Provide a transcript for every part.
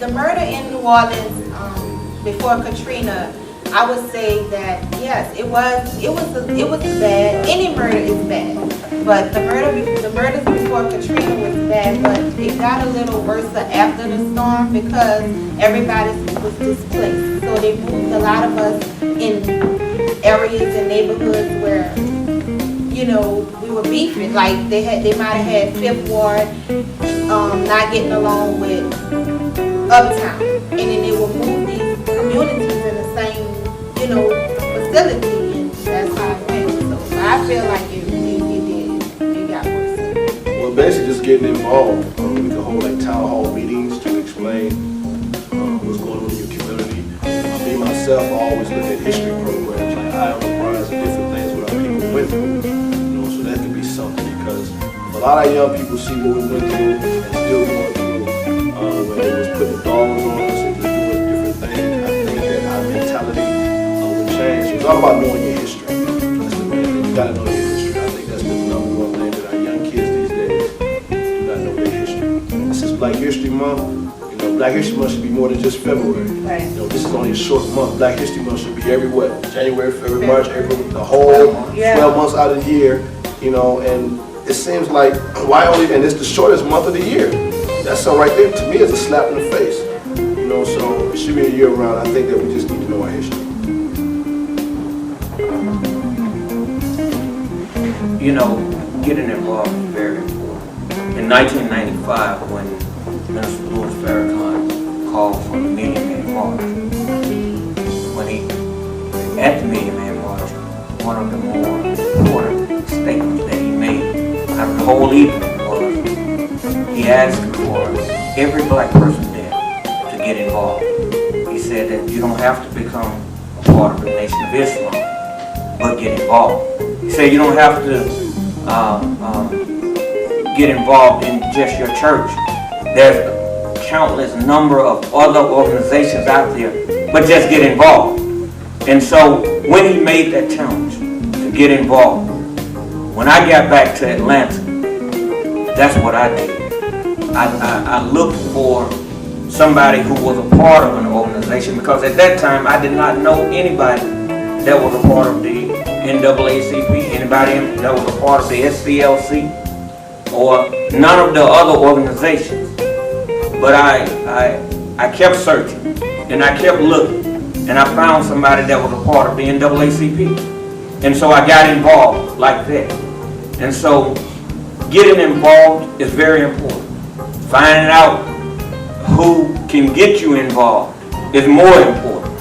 the murder in New Orleans before Katrina, I would say that yes, it was bad. Any murder is bad, but the murders before Katrina was bad. But it got a little worse after the storm because everybody was displaced. So they moved a lot of us in areas and neighborhoods where, you know, we were beefing. Like they might have had Fifth Ward not getting along with Uptown, and then they would move these communities in the same, you know, facility, and that's how it went. So I feel like it got worse. Well, basically just getting involved. We can hold like town hall meetings to explain what's going on in your community. Me myself, I always look at history programs like Eye on the Prize and different things where our people went through. You know, so that could be something because a lot of young people see what we went through and still going through when they was putting dogs on us and just doing different things. I think that our mentality will change. It's all about knowing your history. That's the main thing. You gotta know your history. I think that's the number one thing that our young kids these days do not know their history. This is Black History Month. You know, Black History Month should be more than just February. Right. You know, this is only a short month. Black History Month should be everywhere. January, February, March, April, the whole 12 months out of the year. You know, and it seems like why only? And it's the shortest month of the year. That's something right there to me is a slap in the face. You know, so it should be a year round. I think that we just need to know our history. You know, getting involved is very important. In 1995, when Minister Louis Farrakhan called for the Million Man March, at the Million Man March, one of the more important statements that he made out of the whole evening was he asked for every black person there to get involved. He said that you don't have to become a part of the Nation of Islam, but get involved. He said you don't have to get involved in just your church. There's countless number of other organizations out there, but just get involved. And so when he made that challenge to get involved, when I got back to Atlanta, that's what I did. I looked for somebody who was a part of an organization because at that time I did not know anybody that was a part of the NAACP, anybody that was a part of the SCLC, or none of the other organizations. But I kept searching and I kept looking and I found somebody that was a part of the NAACP. And so I got involved like that. And so getting involved is very important. Finding out who can get you involved is more important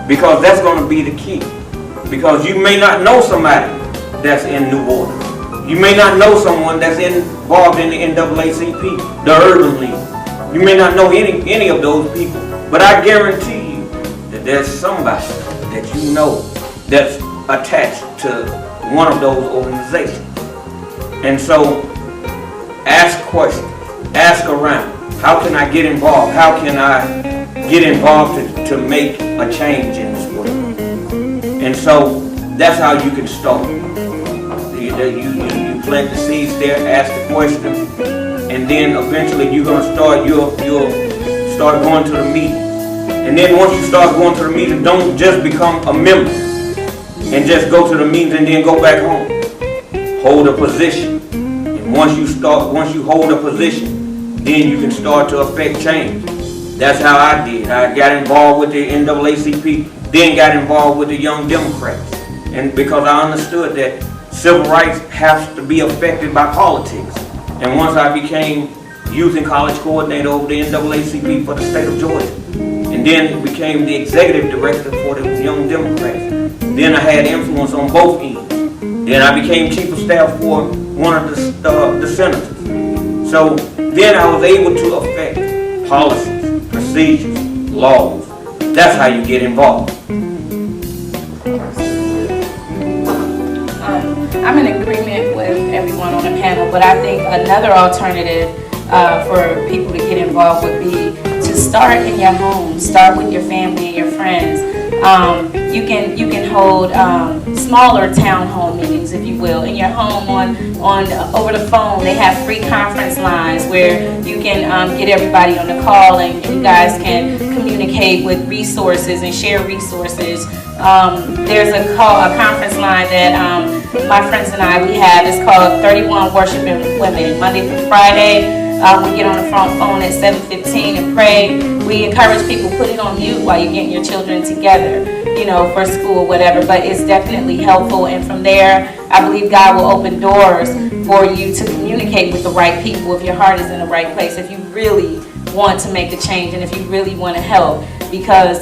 because that's going to be the key. Because you may not know somebody that's in New Orleans. You may not know someone that's involved in the NAACP, the Urban League. You may not know any of those people. But I guarantee you that there's somebody that you know that's attached to one of those organizations. And so ask questions, ask around. How can I get involved? How can I get involved to make a change in this world? And so that's how you can start. You plant the seeds there, ask the question, and then eventually you'll start going to the meeting. And then once you start going to the meeting, don't just become a member and just go to the meetings and then go back home. Hold a position. And once you hold a position, then you can start to affect change. That's how I did. I got involved with the NAACP, then got involved with the Young Democrats. And because I understood that civil rights have to be affected by politics. And once I became youth and college coordinator over the NAACP for the state of Georgia, and then became the executive director for the Young Democrats, then I had influence on both ends. Then I became chief of staff for one of the senators. So then I was able to affect policies, procedures, laws. That's how you get involved. I'm in agreement with everyone on the panel, but I think another alternative for people to get involved would be to start in your home, start with your family and your friends. You can hold smaller town hall meetings, if you will, in your home on over the phone. They have free conference lines where you can get everybody on the call, and you guys can communicate with resources and share resources. There's a conference line that my friends and I, we have. It's called 31 Worshiping Women, Monday through Friday. We get on the phone at 7:15 and pray. We encourage people, put it on mute while you're getting your children together, for school or whatever, but it's definitely helpful. And from there, I believe God will open doors for you to communicate with the right people if your heart is in the right place, if you really want to make a change and if you really want to help, because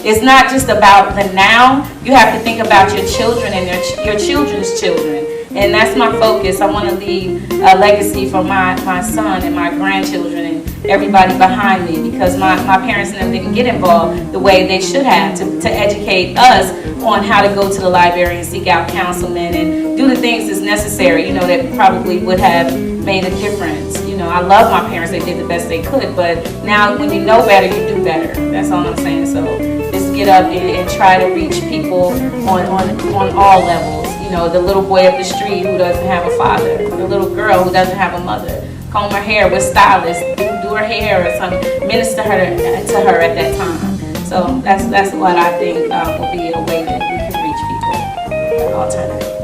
it's not just about the now. You have to think about your children and your children's children. And that's my focus. I want to leave a legacy for my son and my grandchildren and everybody behind me, because my parents and them didn't get involved the way they should have to educate us on how to go to the library and seek out councilmen and do the things that's necessary, that probably would have made a difference. I love my parents. They did the best they could, but now when you know better, you do better. That's all I'm saying. So just get up and try to reach people on all levels. The little boy up the street who doesn't have a father, the little girl who doesn't have a mother. Comb her hair with stylists, do her hair or something, minister to her at that time. So that's what I think will be a way that we can reach people, an alternative.